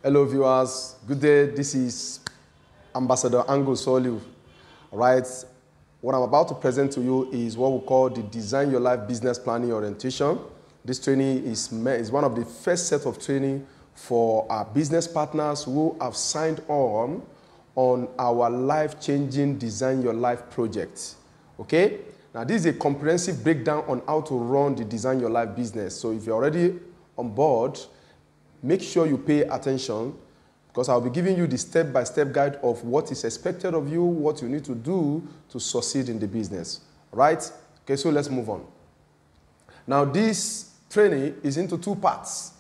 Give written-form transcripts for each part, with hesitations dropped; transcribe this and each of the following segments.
Hello viewers, good day. This is Ambassador Angus Soliu. All right, what I'm about to present to you is what we call the Design Your Life Business Planning Orientation. This training is one of the first set of training for our business partners who have signed on our life-changing Design Your Life project. Okay? Now this is a comprehensive breakdown on how to run the Design Your Life business. So if you're already on board, make sure you pay attention because I'll be giving you the step-by-step guide of what is expected of you, what you need to do to succeed in the business. All right? Okay, so let's move on. Now, this training is into two parts.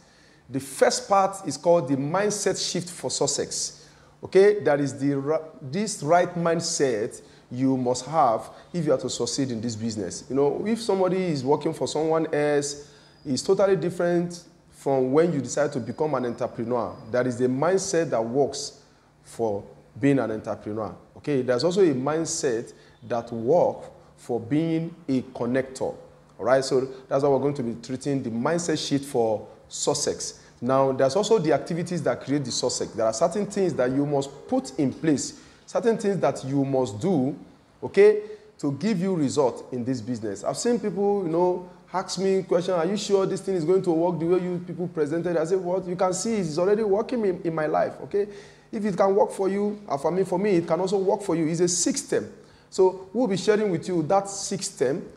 The first part is called the Mindset Shift for Success. Okay? That is this right mindset you must have if you are to succeed in this business. You know, if somebody is working for someone else, it's totally different from when you decide to become an entrepreneur. That is the mindset that works for being an entrepreneur. Okay, there's also a mindset that works for being a connector. All right, so that's why we're going to be treating the mindset shift for success. Now, there's also the activities that create the success. There are certain things that you must put in place, certain things that you must do, okay, to give you result in this business. I've seen people, you know, ask me a question, are you sure this thing is going to work the way you people presented? I say, what? You can see it's already working in my life, okay? If it can work for you, and for me, it can also work for you. It's a system. So we'll be sharing with you that system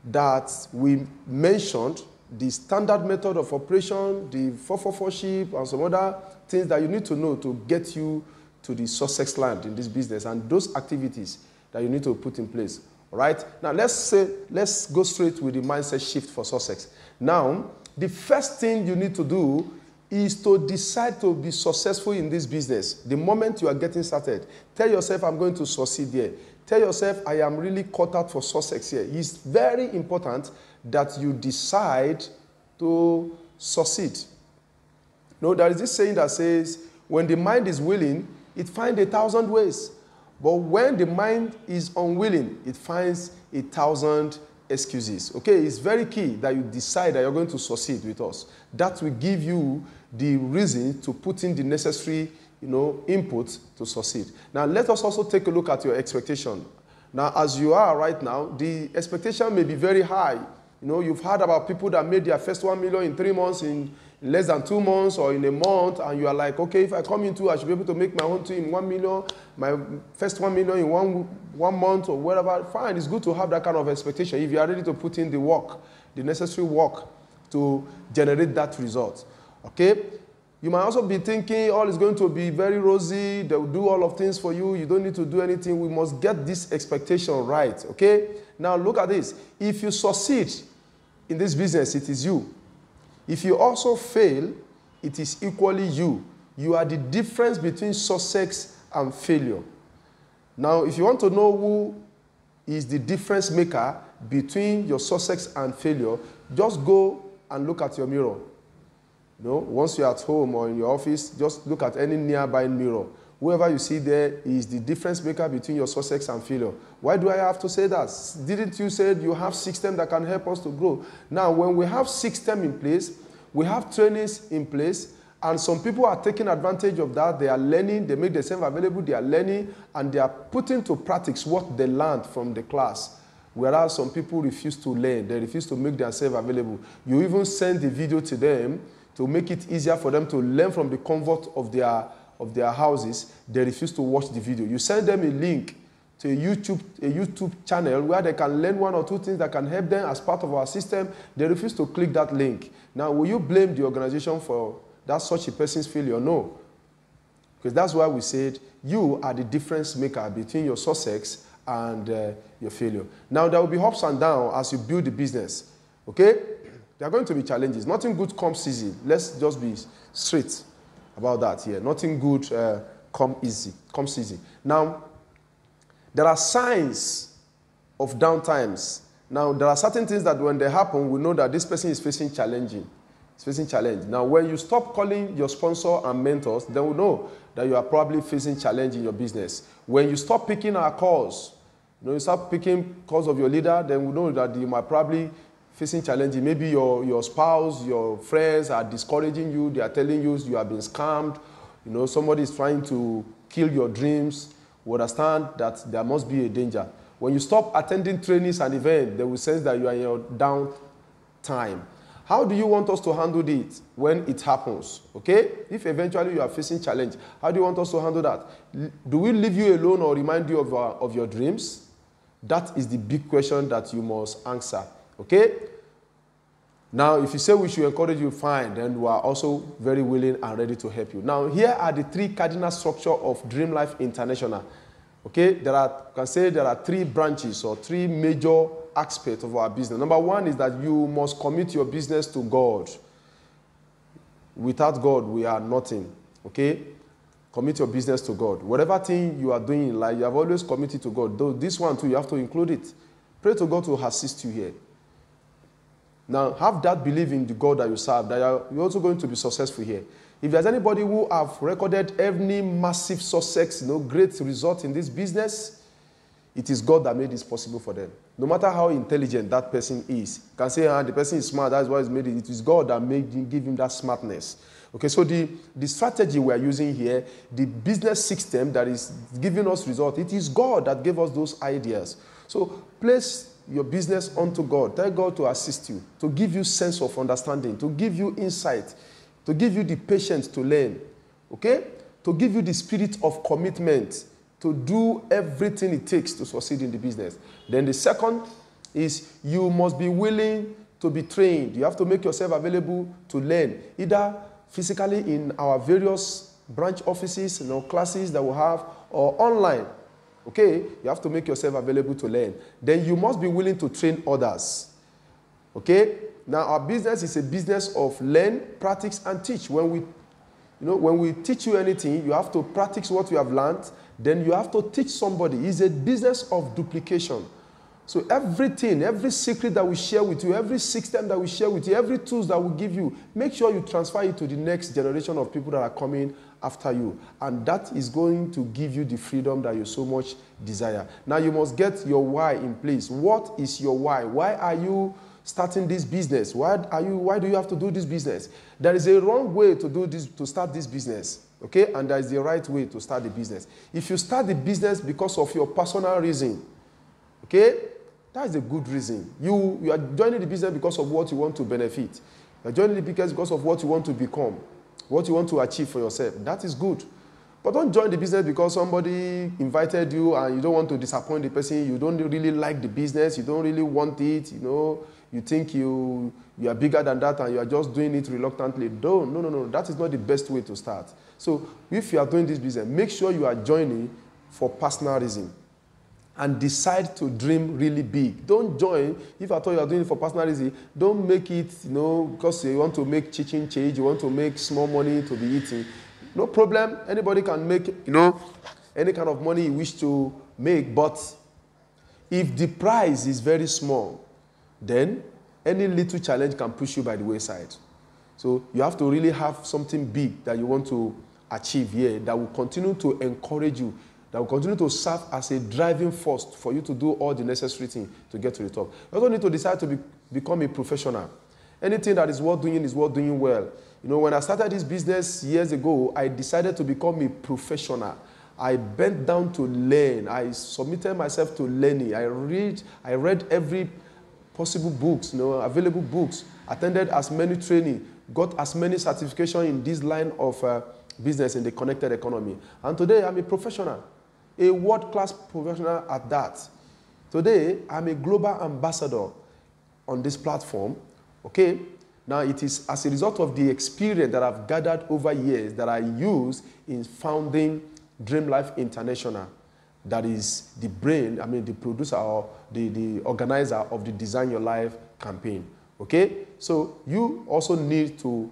that we mentioned, the standard method of operation, the 444-ship, and some other things that you need to know to get you to the success land in this business, and those activities that you need to put in place. All right. Now let's go straight with the mindset shift for success. Now, the first thing you need to do is to decide to be successful in this business. The moment you are getting started, tell yourself, I'm going to succeed here. Tell yourself, I am really cut out for success here. It's very important that you decide to succeed. No, there is this saying that says, when the mind is willing, it finds 1,000 ways. But when the mind is unwilling, it finds 1,000 excuses. Okay, it's very key that you decide that you're going to succeed with us. That will give you the reason to put in the necessary, input to succeed. Now, let us also take a look at your expectation. Now, as you are right now, the expectation may be very high. You know, you've heard about people that made their first 1 million in 3 months, in less than 2 months, or in a month, and you are like, okay, if I come into, I should be able to make my own two in 1 million, my first 1 million in one month, or whatever. Fine, it's good to have that kind of expectation if you are ready to put in the work, the necessary work to generate that result. Okay? You might also be thinking all is going to be very rosy, they will do all of things for you, you don't need to do anything. We must get this expectation right. Okay? Now look at this. If you succeed in this business, it is you. If you also fail, it is equally you. You are the difference between success and failure. Now, if you want to know who is the difference maker between your success and failure, just go and look at your mirror. Once you're at home or in your office, just look at any nearby mirror. Whoever you see there is the difference maker between your success and failure. Why do I have to say that? Didn't you say you have systems that can help us to grow? Now, when we have systems in place, we have trainings in place, and some people are taking advantage of that. They are learning, they make themselves available, they are learning, and they are putting to practice what they learned from the class. Whereas some people refuse to learn, they refuse to make themselves available. You even send the video to them to make it easier for them to learn from the comfort of their houses. They refuse to watch the video. You send them a link to a YouTube channel where they can learn 1 or 2 things that can help them as part of our system. They refuse to click that link. Now, will you blame the organization for that such a person's failure? No. Because that's why we said you are the difference maker between your success and your failure. Now, there will be ups and downs as you build the business. Okay? There are going to be challenges. Nothing good comes easy. Let's just be straight about that here. Nothing good comes easy. Now, there are signs of downtimes. Now, there are certain things that when they happen, we know that this person is facing challenge. Now, when you stop calling your sponsor and mentors, then we know that you are probably facing challenge in your business. When you stop picking our calls, you start picking calls of your leader, then we know that you might probably facing challenges. Maybe your spouse, your friends are discouraging you. They are telling you you have been scammed. somebody is trying to kill your dreams, we understand that there must be a danger. When you stop attending trainings and events, they will sense that you are in your down time. How do you want us to handle it when it happens? Okay? If eventually you are facing challenge, how do you want us to handle that? Do we leave you alone or remind you of your dreams? That is the big question that you must answer. Okay? Now, if you say we should encourage you, fine, then we are also very willing and ready to help you. Now, here are the three cardinal structure of Dream Life International. Okay? You can say there are three branches or three major aspects of our business. Number one is that you must commit your business to God. Without God, we are nothing. Okay? Commit your business to God. Whatever thing you are doing in life, you have always committed to God. Though this one too, you have to include it. Pray to God to assist you here. Now, have that belief in the God that you serve, that you're also going to be successful here. If there's anybody who have recorded any massive success, great result in this business, it is God that made this possible for them. No matter how intelligent that person is. You can say, the person is smart, that's why he's made it. It is God that give him that smartness. Okay, so the strategy we are using here, the business system that is giving us results, it is God that gave us those ideas. So place your business unto God. Tell God to assist you, to give you sense of understanding, to give you insight, to give you the patience to learn, okay? To give you the spirit of commitment, to do everything it takes to succeed in the business. Then the second is you must be willing to be trained. You have to make yourself available to learn, either physically in our various branch offices, classes that we have, or online. Okay, you have to make yourself available to learn. Then you must be willing to train others. Okay, now our business is a business of learn, practice, and teach. When we teach you anything, you have to practice what you have learned. Then you have to teach somebody. It's a business of duplication. So everything, every secret that we share with you, every system that we share with you, every tools that we give you, make sure you transfer it to the next generation of people that are coming after you. And that is going to give you the freedom that you so much desire. Now you must get your why in place. What is your why? Why are you starting this business? Why do you have to do this business? There is a wrong way to do this, to start this business. Okay? And there is the right way to start the business. If you start the business because of your personal reason, okay, that is a good reason. You are joining the business because of what you want to benefit. You are joining the business because of what you want to become, what you want to achieve for yourself. That is good. But don't join the business because somebody invited you and you don't want to disappoint the person. You don't really like the business. You don't really want it. You think you are bigger than that and you are just doing it reluctantly. No. That is not the best way to start. So if you are doing this business, make sure you are joining for personal reason. And decide to dream really big. Don't join, if at all you are doing it for personal reason, don't make it, because you want to make chicken change, you want to make small money to be eating. No problem. Anybody can make, any kind of money you wish to make. But if the price is very small, then any little challenge can push you by the wayside. So you have to really have something big that you want to achieve here that will continue to encourage you, that will continue to serve as a driving force for you to do all the necessary things to get to the top. You also need to decide to become a professional. Anything that is worth doing well. When I started this business years ago, I decided to become a professional. I bent down to learn. I submitted myself to learning. I read every possible books, available books, attended as many training, got as many certifications in this line of business in the connected economy. And today, I'm a professional. A world-class professional at that. Today, I'm a global ambassador on this platform. Okay? Now, it is as a result of the experience that I've gathered over years that I use in founding Dream Life International. That is the brain, the producer or the organizer of the Design Your Life campaign. Okay? So, you also need to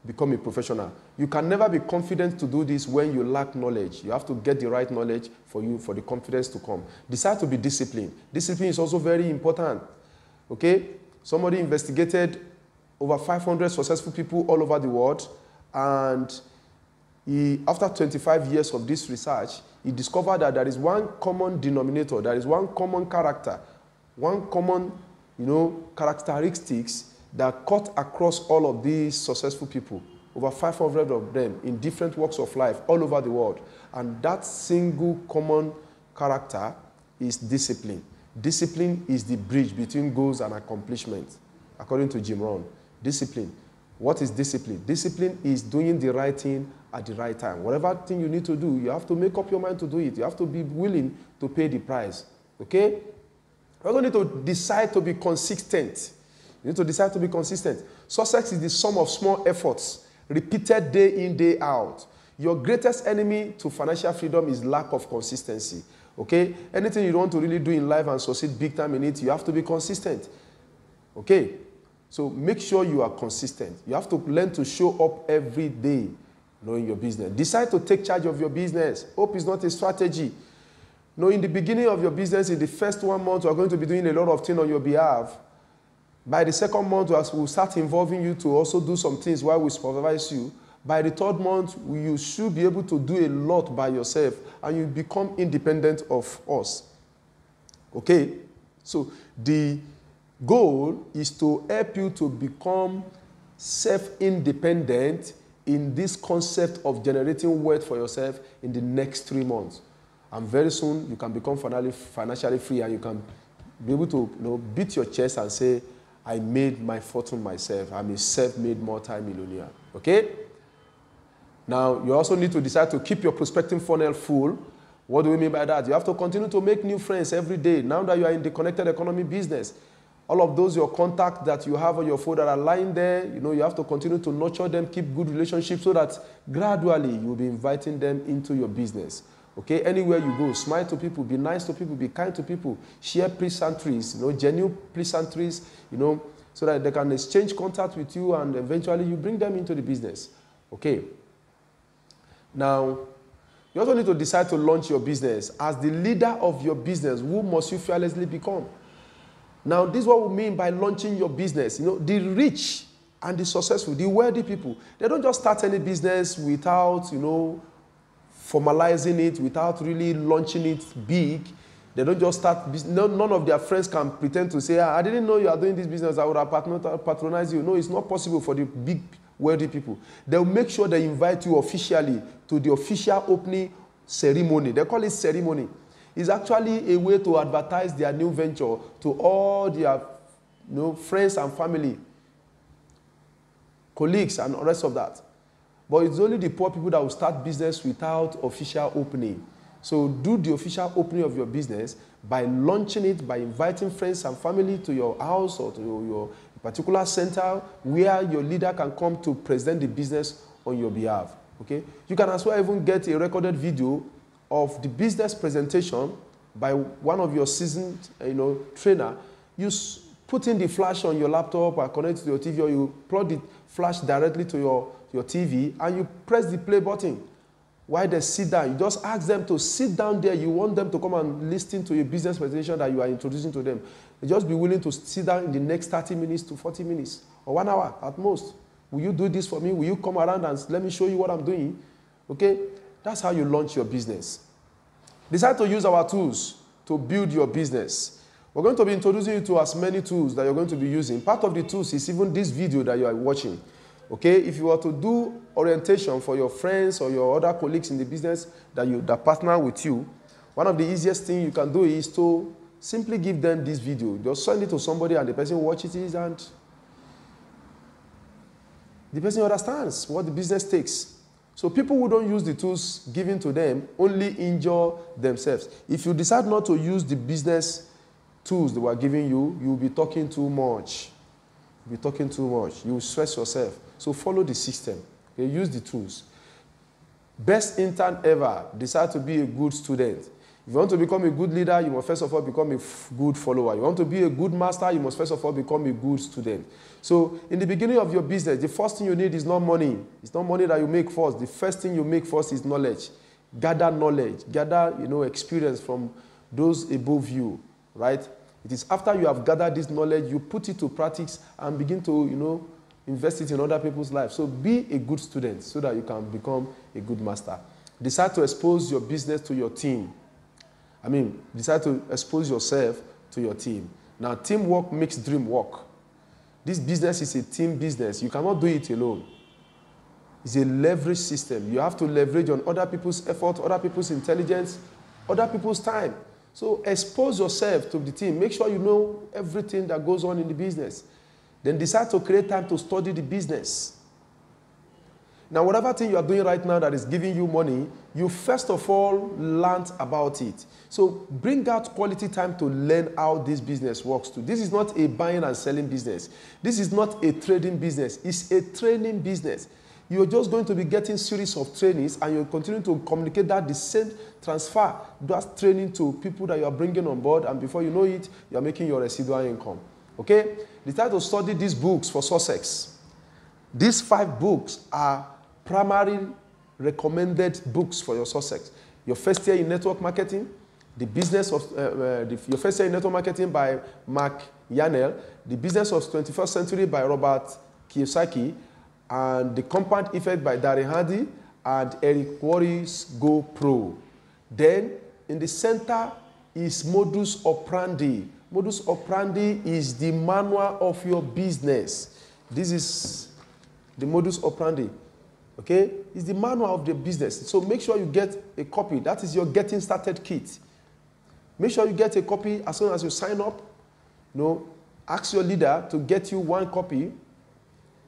become a professional. You can never be confident to do this when you lack knowledge. You have to get the right knowledge for the confidence to come. Decide to be disciplined. Discipline is also very important. Okay? Somebody investigated over 500 successful people all over the world, and after 25 years of this research, he discovered that there is one common denominator, there is one common character, one common, characteristics that cut across all of these successful people. over 500 of them in different walks of life all over the world. And that single common character is discipline. Discipline is the bridge between goals and accomplishment, according to Jim Rohn. Discipline. What is discipline? Discipline is doing the right thing at the right time. Whatever thing you need to do, you have to make up your mind to do it. You have to be willing to pay the price. Okay? We're going to need to decide to be consistent. You need to decide to be consistent. Success is the sum of small efforts, repeated day in, day out. Your greatest enemy to financial freedom is lack of consistency. Okay? Anything you want to really do in life and succeed big time in it, you have to be consistent. Okay? So make sure you are consistent. You have to learn to show up every day knowing your business. Decide to take charge of your business. Hope is not a strategy. No, in the beginning of your business, in the first 1 month, we're going to be doing a lot of things on your behalf. By the second month, we'll start involving you to also do some things while we supervise you. By the third month, you should be able to do a lot by yourself, and you become independent of us. Okay? So the goal is to help you to become self-independent in this concept of generating wealth for yourself in the next 3 months. And very soon, you can become financially free, and you can be able to beat your chest and say, I made my fortune myself. I'm a self-made multi-millionaire. Okay? Now, you also need to decide to keep your prospecting funnel full. What do we mean by that? You have to continue to make new friends every day. Now that you are in the connected economy business, all of those, your contacts that you have on your phone that are lying there, you have to continue to nurture them, keep good relationships so that gradually you'll be inviting them into your business. Okay? Anywhere you go, smile to people, be nice to people, be kind to people, share pleasantries, genuine pleasantries, so that they can exchange contact with you and eventually you bring them into the business. Okay? Now, you also need to decide to launch your business. As the leader of your business, who must you fearlessly become? Now, this is what we mean by launching your business. The rich and the successful, the wealthy people, they don't just start any business without, formalizing it, without really launching it big. They don't just start business. None of their friends can pretend to say, I didn't know you are doing this business. I would have patronized you. No, it's not possible for the big wealthy people. They'll make sure they invite you officially to the official opening ceremony. They call it ceremony. It's actually a way to advertise their new venture to all their friends and family, colleagues, and the rest of that. But it's only the poor people that will start business without official opening. So do the official opening of your business by launching it, by inviting friends and family to your house or to your particular center where your leader can come to present the business on your behalf. Okay? You can as well even get a recorded video of the business presentation by one of your seasoned trainer. You put in the flash on your laptop or connect to your TV, or you plug the flash directly to your TV and you press the play button. While they sit down, you just ask them to sit down there. You want them to come and listen to your business presentation that you are introducing to them. You just be willing to sit down in the next 30 minutes to 40 minutes or 1 hour at most. Will you do this for me? Will you come around and let me show you what I'm doing? Okay? That's how you launch your business. Decide to use our tools to build your business. We're going to be introducing you to as many tools that you're going to be using. Part of the tools is even this video that you are watching. Okay? If you were to do orientation for your friends or your other colleagues in the business that partner with you, one of the easiest things you can do is to simply give them this video. Just send it to somebody and the person watches it and the person understands what the business takes. So people who don't use the tools given to them only injure themselves. If you decide not to use the business tools they were giving you, you'll be talking too much. You'll be talking too much. You will stress yourself. So follow the system. Okay? Use the tools. Best intern ever. Decide to be a good student. If you want to become a good leader, you must first of all become a good follower. You want to be a good master, you must first of all become a good student. So in the beginning of your business, the first thing you need is not money. It's not money that you make first. The first thing you make first is knowledge. Gather knowledge. Gather, experience from those above you, right? It is after you have gathered this knowledge, you put it to practice and begin to, invest it in other people's lives. So be a good student so that you can become a good master. Decide to expose your business to your team. Decide to expose yourself to your team. Now, teamwork makes dream work. This business is a team business. You cannot do it alone. It's a leverage system. You have to leverage on other people's effort, other people's intelligence, other people's time. So expose yourself to the team. Make sure you know everything that goes on in the business. Then decide to create time to study the business. Now, whatever thing you are doing right now that is giving you money, you first of all learned about it. So bring out quality time to learn how this business works too. This is not a buying and selling business. This is not a trading business. It's a training business. You're just going to be getting series of trainings, and you're continuing to communicate that the same transfer, that training to people that you are bringing on board, and before you know it, you're making your residual income. Okay? Decide to study these books for success. These 5 books are primary recommended books for your success. Your first year in network marketing, the business of your first year in network marketing by Mark Yanel, the business of 21st century by Robert Kiyosaki, and the compound effect by Darren Hardy, and Eric Worre's Go Pro. Then in the center is modus operandi. Modus operandi is the manual of your business. This is the modus operandi. Okay? It's the manual of the business. So make sure you get a copy. That is your getting started kit. Make sure you get a copy as soon as you sign up. You know, ask your leader to get you 1 copy.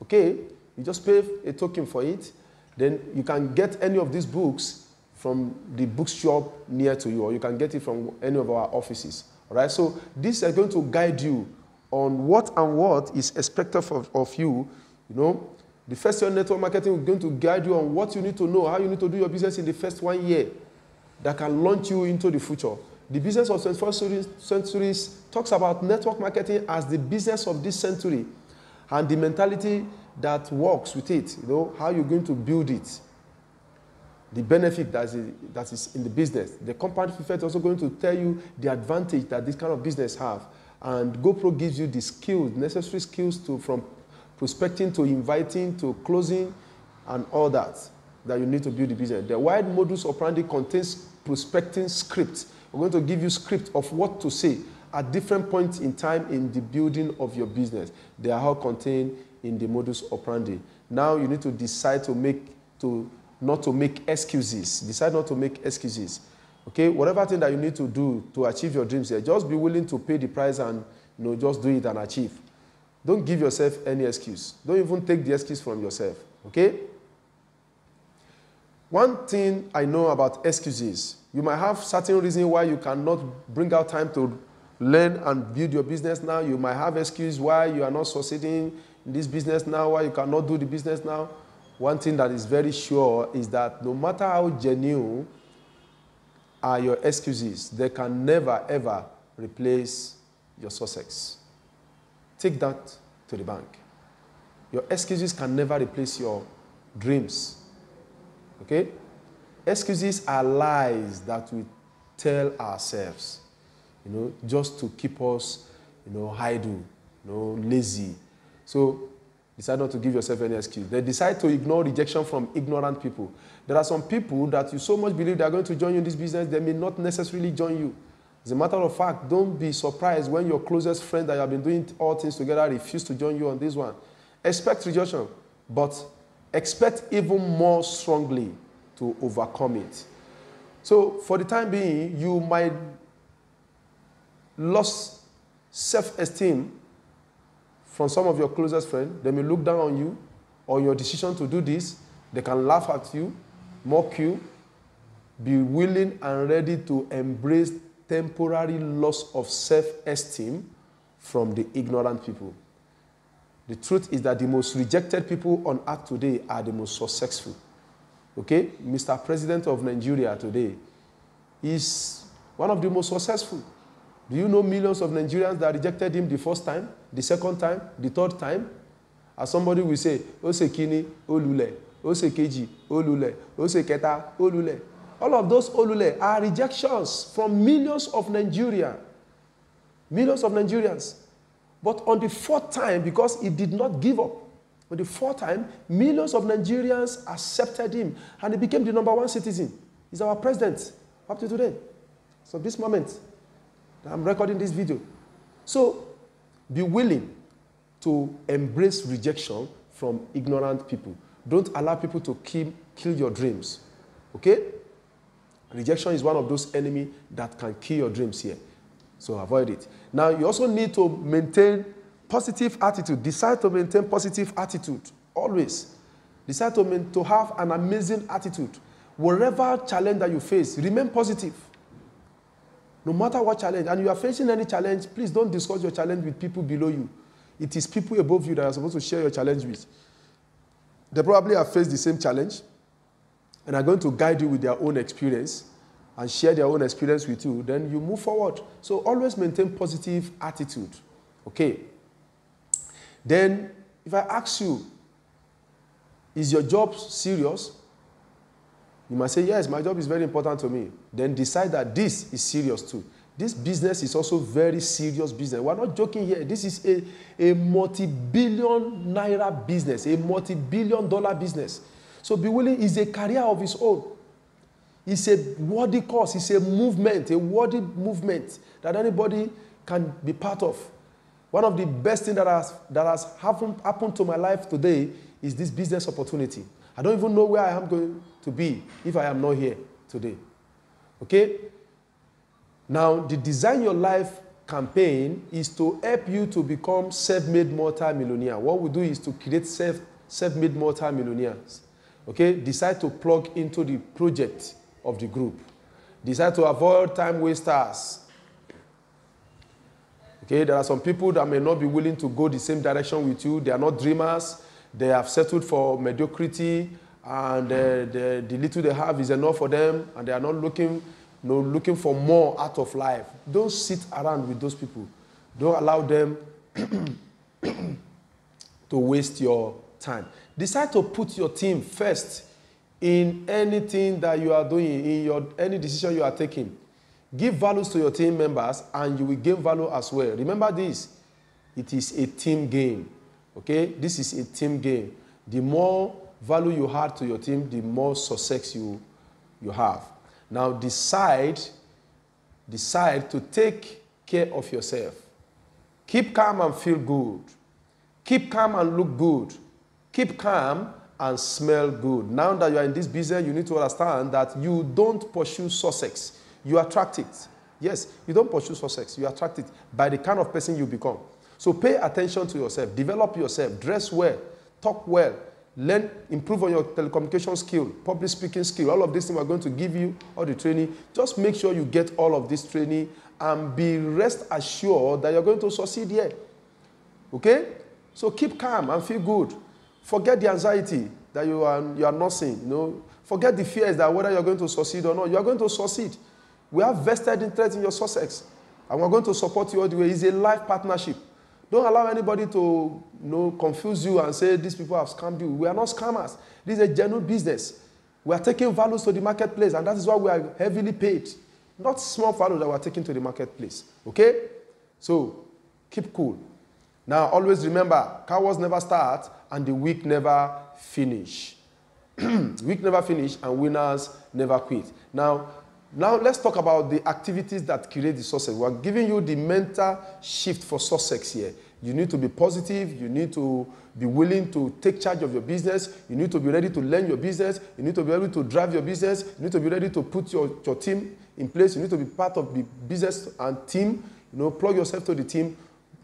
Okay? You just pay a token for it. Then you can get any of these books from the bookshop near to you, or you can get it from any of our offices. All right? So this is going to guide you on what is expected of you. You know, the first year network marketing is going to guide you on what you need to know, how you need to do your business in the first 1 year that can launch you into the future. The business of 21st century talks about network marketing as the business of this century and the mentality that works with it, you know, how you're going to build it, the benefit that is in the business. The compound effect is also going to tell you the advantage that this kind of business have. And GoPro gives you the skills, necessary skills from prospecting to inviting to closing and all that you need to build the business. The wide modus operandi contains prospecting script. We're going to give you script of what to say at different points in time in the building of your business. They are all contained in the modus operandi. Now you need to decide not to make excuses. Decide not to make excuses. Okay, whatever thing that you need to do to achieve your dreams here, just be willing to pay the price and just do it and achieve. Don't give yourself any excuse. Don't even take the excuse from yourself. Okay? One thing I know about excuses, you might have certain reasons why you cannot bring out time to learn and build your business now. You might have excuse why you are not succeeding in this business now, why you cannot do the business now. One thing that is very sure is that no matter how genuine are your excuses, they can never, ever replace your success. Take that to the bank. Your excuses can never replace your dreams. Okay? Excuses are lies that we tell ourselves, just to keep us, idle, lazy. So decide not to give yourself any excuse. They decide to ignore rejection from ignorant people. There are some people that you so much believe they are going to join you in this business, they may not necessarily join you. As a matter of fact, don't be surprised when your closest friend that you have been doing all things together refuse to join you on this one. Expect rejection, but expect even more strongly to overcome it. So for the time being, you might lose self-esteem from some of your closest friends. They may look down on you or your decision to do this. They can laugh at you, mock you. Be willing and ready to embrace temporary loss of self-esteem from the ignorant people. The truth is that the most rejected people on earth today are the most successful. Okay? Mr. President of Nigeria today is one of the most successful. Do you know millions of Nigerians that rejected him the first time, the second time, the third time? As somebody will say, Ose Kini, Olule, Ose Keji, Olule, Ose Keta, Olule. All of those Olule are rejections from millions of Nigerians. Millions of Nigerians. But on the fourth time, because he did not give up, on the fourth time, millions of Nigerians accepted him, and he became the #1 citizen. He's our president up to today. So this moment, I'm recording this video. So be willing to embrace rejection from ignorant people. Don't allow people to kill your dreams. Okay? Rejection is one of those enemies that can kill your dreams here. So avoid it. Now, you also need to maintain positive attitude. Decide to maintain positive attitude. Always. Decide to have an amazing attitude. Whatever challenge that you face, remain positive. No matter what challenge. And you are facing any challenge, please don't discuss your challenge with people below you. It is people above you that are supposed to share your challenge with. They probably have faced the same challenge and are going to guide you with their own experience and share their own experience with you. Then you move forward. So always maintain positive attitude. Okay. Then if I ask you, is your job serious? You might say, yes, my job is very important to me. Then decide that this is serious too. This business is also very serious business. We're not joking here. This is a multi-billion naira business, a multi-billion dollar business. So be willing, it's a career of its own. It's a worthy cause. It's a movement, a worthy movement that anybody can be part of. One of the best things that has happened to my life today is this business opportunity. I don't even know where I am going to be if I am not here today. Okay? Now, the Design Your Life campaign is to help you to become self-made multi-millionaire. What we do is to create self-made multi-millionaires. Okay? Decide to plug into the project of the group. Decide to avoid time wasters. Okay? There are some people that may not be willing to go the same direction with you. They are not dreamers. They have settled for mediocrity, and the little they have is enough for them, and they are not looking for more out of life. Don't sit around with those people. Don't allow them to waste your time. Decide to put your team first in anything that you are doing, in any decision you are taking. Give values to your team members, and you will gain value as well. Remember this. It is a team game. Okay? This is a team game. The more value you add to your team, the more success you have. Now decide to take care of yourself. Keep calm and feel good. Keep calm and look good. Keep calm and smell good. Now that you are in this business, you need to understand that you don't pursue success. You attract it. Yes, you don't pursue success. You attract it by the kind of person you become. So pay attention to yourself. Develop yourself. Dress well. Talk well. Learn, improve on your telecommunication skill, public speaking skill. All of these things are going to give you all the training. Just make sure you get all of this training and be rest assured that you're going to succeed here. Okay? So keep calm and feel good. Forget the anxiety that you are nursing. You know? Forget the fears that whether you're going to succeed or not. You are going to succeed. We have vested interest in your success. And we're going to support you all the way. It's a life partnership. Don't allow anybody to confuse you and say these people have scammed you. We are not scammers. This is a genuine business. We are taking values to the marketplace, and that is why we are heavily paid. Not small value that we are taking to the marketplace. Okay? So, keep cool. Now, always remember, cowards never start, and the weak never finish. Weak never finish, and winners never quit. Now, let's talk about the activities that create the success. We're giving you the mental shift for success here. You need to be positive. You need to be willing to take charge of your business. You need to be ready to learn your business. You need to be able to drive your business. You need to be ready to put your team in place. You need to be part of the business and team. Plug yourself to the team.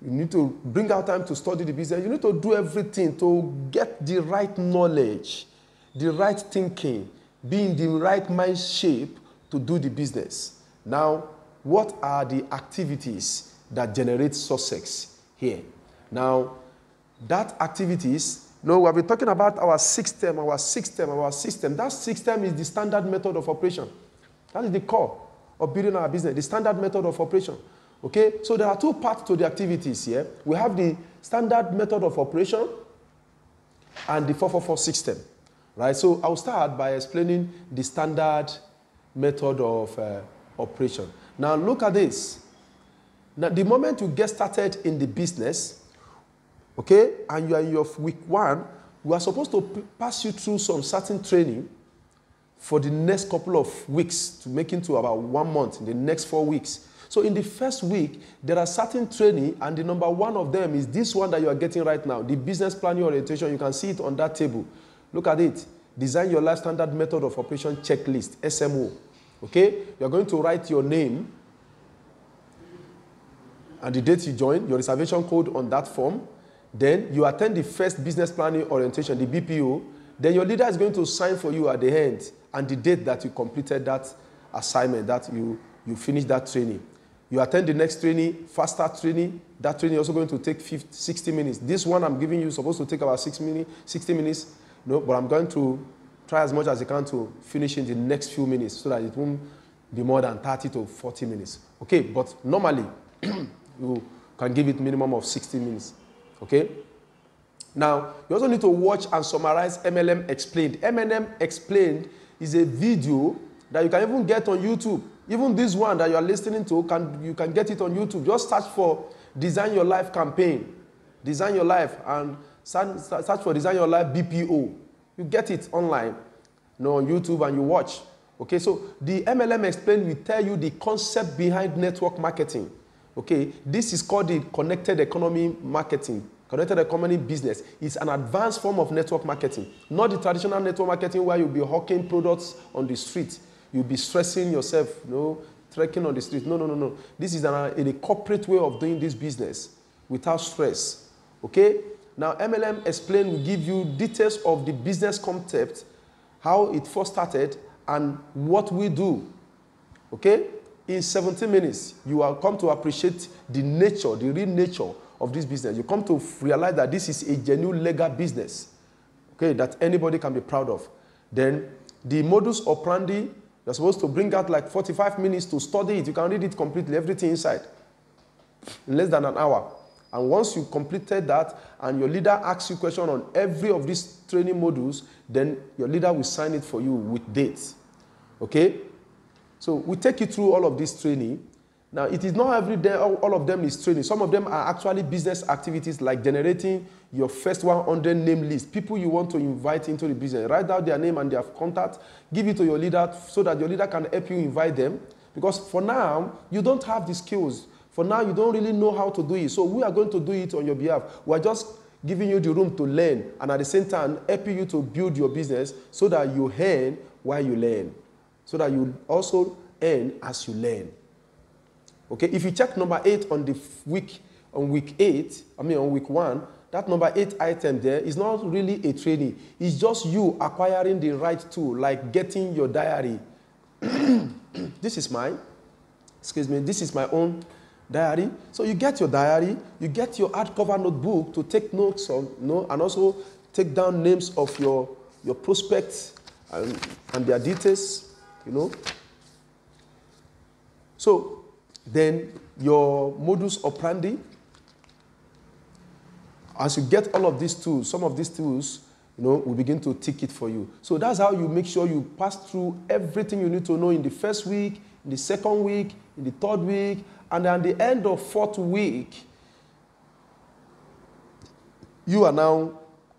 You need to bring out time to study the business. You need to do everything to get the right knowledge, the right thinking, be in the right mind shape to do the business. Now, what are the activities that generate success here? Now, that activities, we have been talking about our system. That system is the standard method of operation. That is the core of building our business, the standard method of operation. Okay? So there are two parts to the activities here. We have the standard method of operation and the 444 system. Right? So I'll start by explaining the standard method of operation. Now look at this. Now the moment you get started in the business, okay, and you are in your week 1, we are supposed to pass you through some certain training for the next couple of weeks to make it to about 1 month, in the next 4 weeks. So in the first week, there are certain training, and the number one of them is this one that you are getting right now, the business planning orientation. You can see it on that table. Look at it. Design your life standard method of operation checklist, SMO. Okay? You're going to write your name and the date you join, your reservation code on that form. Then you attend the first business planning orientation, the BPO. Then your leader is going to sign for you at the end and the date that you completed that assignment, that you finished that training. You attend the next training, fast start training. That training is also going to take 60 minutes. This one I'm giving you is supposed to take about 60 minutes. No, but I'm going to try as much as I can to finish in the next few minutes so that it won't be more than 30 to 40 minutes. Okay, but normally you can give it minimum of 60 minutes. Okay? Now, you also need to watch and summarize MLM Explained. MLM Explained is a video that you can even get on YouTube. Even this one that you are listening to, you can get it on YouTube. Just search for Design Your Life campaign. Design Your Life and search for Design Your Life BPO. You get it online, on YouTube, and you watch. Okay, so the MLM Explained will tell you the concept behind network marketing. Okay, this is called the connected economy marketing. Connected economy business. It's an advanced form of network marketing. Not the traditional network marketing where you'll be hawking products on the street. You'll be stressing yourself, trekking on the street. No. This is a corporate way of doing this business without stress. Okay? Now, MLM Explained will give you details of the business concept, how it first started, and what we do. Okay? In 17 minutes, you will come to appreciate the real nature of this business. You come to realize that this is a genuine legal business, okay, that anybody can be proud of. Then the modus operandi, you're supposed to bring out like 45 minutes to study it. You can read it completely, everything inside, in less than an hour. And once you completed that and your leader asks you questions on every of these training modules, then your leader will sign it for you with dates. Okay? So we take you through all of this training. Now, it is not every day, all of them is training. Some of them are actually business activities like generating your first 100 name list. People you want to invite into the business. Write down their name and their contact. Give it to your leader so that your leader can help you invite them. Because for now, you don't have the skills. For now, you don't really know how to do it. So we are going to do it on your behalf. We're just giving you the room to learn and at the same time helping you to build your business so that you earn while you learn. So that you also earn as you learn. Okay, if you check number 8 on week 1, that number 8 item there is not really a training. It's just you acquiring the right tool, like getting your diary. This is my own diary. So you get your diary, you get your hardcover notebook to take notes on, and also take down names of your prospects and their details, So then your modus operandi, as you get all of these tools, some of these tools, will begin to tick it for you. So that's how you make sure you pass through everything you need to know in the first week, in the second week, in the third week, and at the end of 4th week, you are now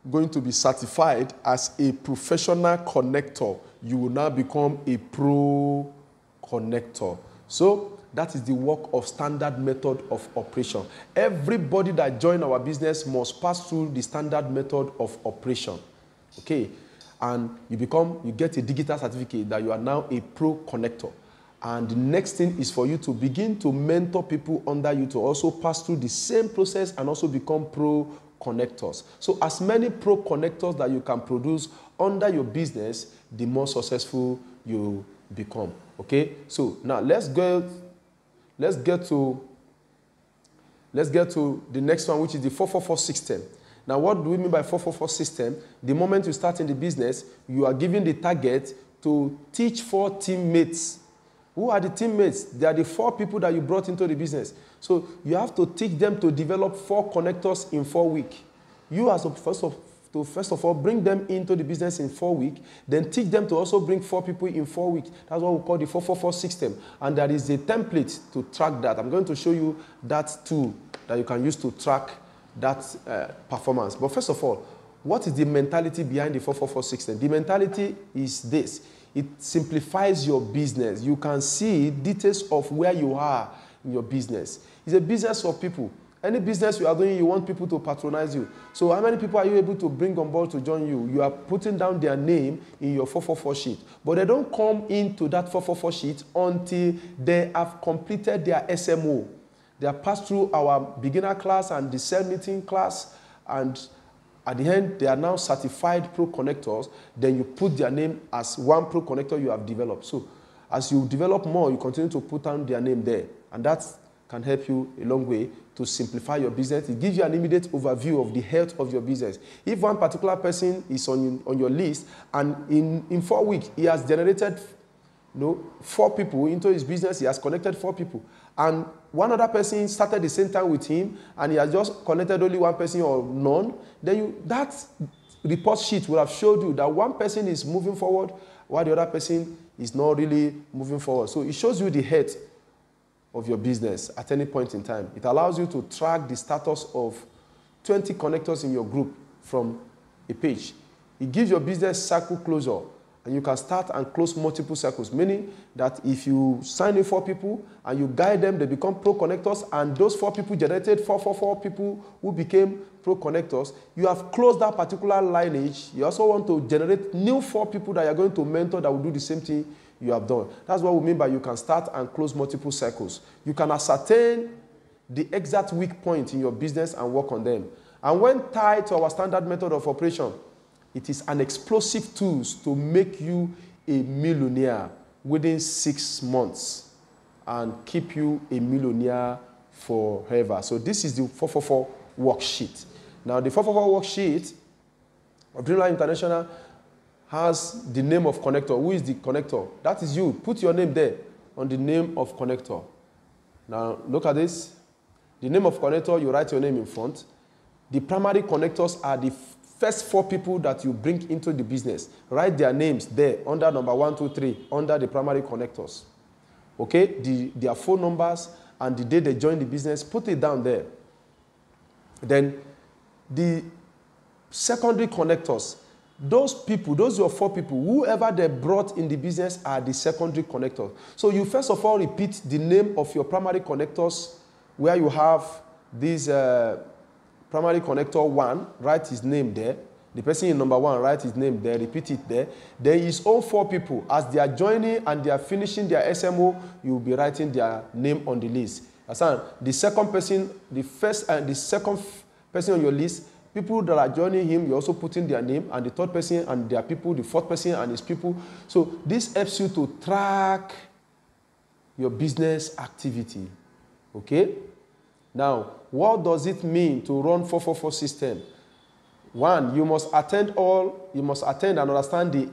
going to be certified as a professional connector. You will now become a pro connector. So that is the work of standard method of operation. Everybody that joins our business must pass through the standard method of operation. Okay? And you get a digital certificate that you are now a pro connector. And the next thing is for you to begin to mentor people under you to also pass through the same process and also become pro connectors. So as many pro connectors that you can produce under your business, the more successful you become. Okay? So now let's get to the next one, which is the 444 system. Now, what do we mean by 444 system? The moment you start in the business, you are given the target to teach 4 teammates. Who are the teammates? They are the 4 people that you brought into the business. So you have to teach them to develop 4 connectors in 4 weeks. You as first of all, bring them into the business in 4 weeks, then teach them to also bring 4 people in 4 weeks. That's what we call the 444 system. And there is a template to track that. I'm going to show you that tool that you can use to track that performance. But first of all, what is the mentality behind the 444 system? The mentality is this. It simplifies your business. You can see details of where you are in your business. It's a business of people. Any business you are doing, you want people to patronize you. So how many people are you able to bring on board to join you? You are putting down their name in your 444 sheet. But they don't come into that 444 sheet until they have completed their SMO. They have passed through our beginner class and the cell meeting class, and at the end, they are now certified pro connectors. Then you put their name as one pro connector you have developed. So as you develop more, you continue to put down their name there. And that can help you a long way to simplify your business. It gives you an immediate overview of the health of your business. If one particular person is on your list, and in 4 weeks, he has generated 4 people into his business, he has connected 4 people, and one other person started the same time with him, and he has just connected only one person or none, then that report sheet will have showed you that one person is moving forward while the other person is not really moving forward. So it shows you the health of your business at any point in time. It allows you to track the status of 20 connectors in your group from a page. It gives your business circle closure, and you can start and close multiple circles, meaning that if you sign in 4 people and you guide them, they become pro connectors, and those 4 people generated 4 people who became pro connectors, you have closed that particular lineage. You also want to generate new 4 people that you're going to mentor that will do the same thing you have done. That's what we mean by you can start and close multiple circles. You can ascertain the exact weak point in your business and work on them. And when tied to our standard method of operation, it is an explosive tool to make you a millionaire within 6 months and keep you a millionaire forever. So this is the 444 worksheet. Now the 444 worksheet of Dreamline International has the name of connector. Who is the connector? That is you. Put your name there on the name of connector. Now look at this. The name of connector, you write your name in front. The primary connectors are the first 4 people that you bring into the business. Write their names there under number 1, 2, 3, under the primary connectors. Okay? Their phone numbers and the day they join the business, put it down there. Then the secondary connectors, those people, those your 4 people, whoever they brought in the business are the secondary connectors. So you first of all repeat the name of your primary connectors, where you have this primary connector 1, write his name there. The person in number 1, write his name there, repeat it there. Then his own 4 people, as they are joining and they are finishing their SMO, you will be writing their name on the list. The second person, the first and the second person on your list, people that are joining him, you're also putting their name, and the third person and their people, the fourth person and his people. So this helps you to track your business activity. Okay? Now, what does it mean to run 444 system? 1, you must attend and understand the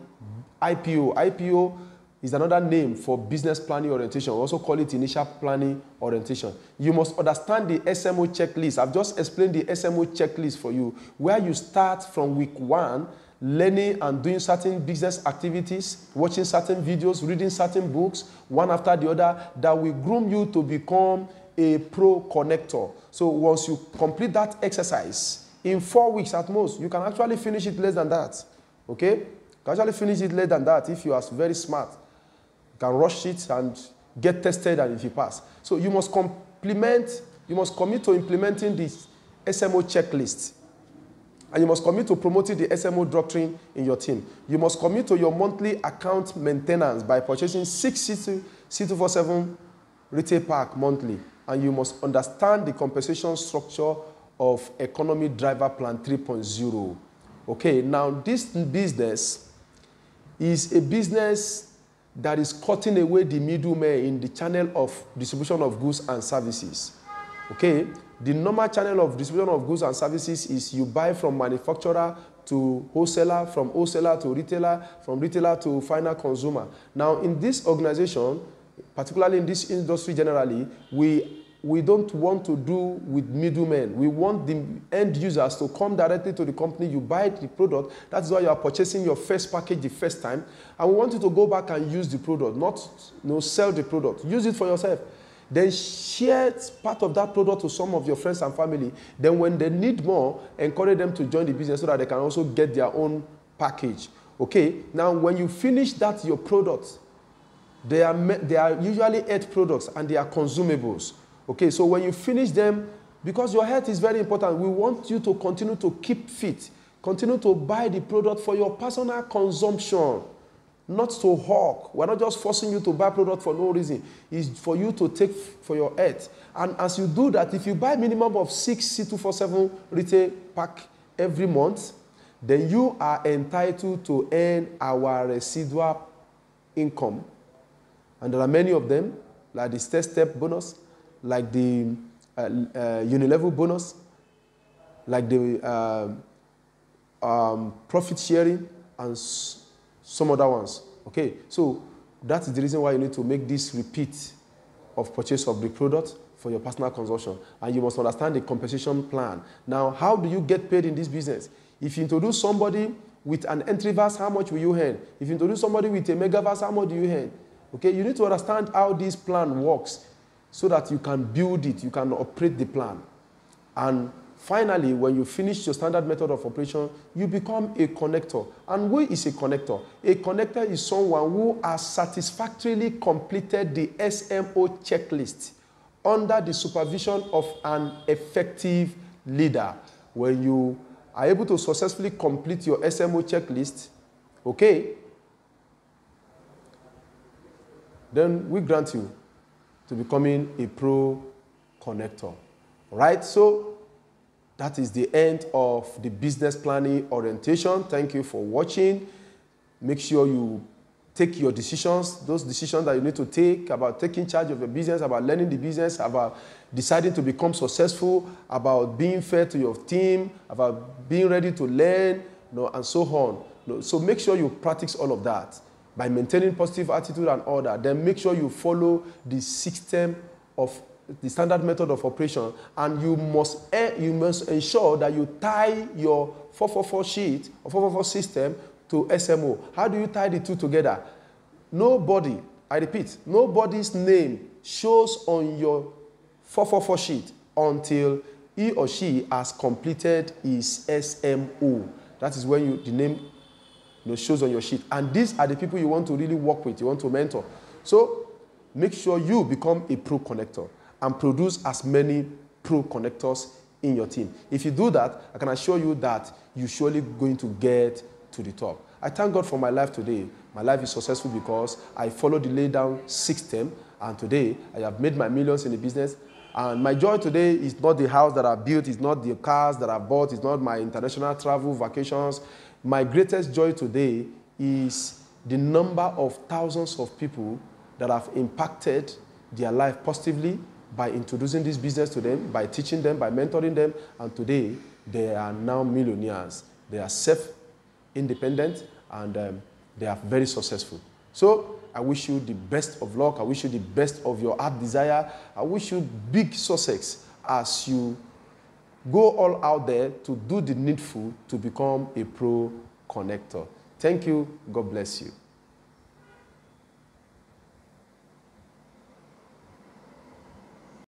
IPO. IPO is another name for business planning orientation. We also call it initial planning orientation. You must understand the SMO checklist. I've just explained the SMO checklist for you, where you start from week 1, learning and doing certain business activities, watching certain videos, reading certain books, one after the other, that will groom you to become a pro connector. So once you complete that exercise, in 4 weeks at most, you can actually finish it less than that. Okay? You can actually finish it less than that if you are very smart. You can rush it and get tested, and if you pass. So you must commit to implementing this SMO checklist. And you must commit to promoting the SMO doctrine in your team. You must commit to your monthly account maintenance by purchasing 6 C247 retail pack monthly. And you must understand the compensation structure of Economy Driver Plan 3.0. Okay, now this business is a business that is cutting away the middleman in the channel of distribution of goods and services. Okay, the normal channel of distribution of goods and services is you buy from manufacturer to wholesaler, from wholesaler to retailer, from retailer to final consumer. Now, in this organization, particularly in this industry generally, we don't want to do with middlemen. We want the end users to come directly to the company. You buy the product. That's why you are purchasing your first package the first time. And we want you to go back and use the product, not sell the product. Use it for yourself. Then share part of that product to some of your friends and family. Then when they need more, encourage them to join the business so that they can also get their own package. Okay? Now, when you finish that, your product, they are usually 8 products and they are consumables. Okay, so when you finish them, Because your health is very important. We want you to continue to keep fit. Continue to buy the product for your personal consumption, not to hawk. We're not just forcing you to buy product for no reason. It's for you to take for your health. And as you do that, if you buy minimum of 6 C247 retail pack every month, then you are entitled to earn our residual income. And there are many of them, like the step bonus, like the unilevel bonus, like the profit sharing, and some other ones. Okay, so that is the reason why you need to make this repeat of purchase of the product for your personal consumption. And you must understand the compensation plan. Now, how do you get paid in this business? If you introduce somebody with an entry verse, how much will you earn? If you introduce somebody with a mega verse, how much do you earn? Okay, you need to understand how this plan works so that you can build it, you can operate the plan. And finally, when you finish your standard method of operation, you become a connector. And who is a connector? A connector is someone who has satisfactorily completed the SMO checklist under the supervision of an effective leader. When you are able to successfully complete your SMO checklist, okay, then we grant you to becoming a pro connector. Right? So that is the end of the business planning orientation. Thank you for watching. Make sure you take your decisions, those decisions that you need to take about taking charge of your business, about learning the business, about deciding to become successful, about being fair to your team, about being ready to learn, and so on. So make sure you practice all of that by maintaining positive attitude and order. Then make sure you follow the system of the standard method of operation, and you must ensure that you tie your 444 sheet or 444 system to SMO. How do you tie the two together? Nobody, I repeat, nobody's name shows on your 444 sheet until he or she has completed his SMO. That is when the name shows on your sheet. And these are the people you want to really work with, you want to mentor. So make sure you become a pro connector and produce as many pro connectors in your team. If you do that, I can assure you that you're surely going to get to the top. I thank God for my life today. My life is successful because I followed the laid down system, and today I have made my millions in the business. And my joy today is not the house that I built, it's not the cars that I bought, it's not my international travel, vacations. My greatest joy today is the number of thousands of people that have impacted their life positively by introducing this business to them, by teaching them, by mentoring them, and today they are now millionaires. They are self-independent, and they are very successful. So I wish you the best of luck. I wish you the best of your heart desire. I wish you big success as you go all out there to do the needful to become a pro connector. Thank you. God bless you.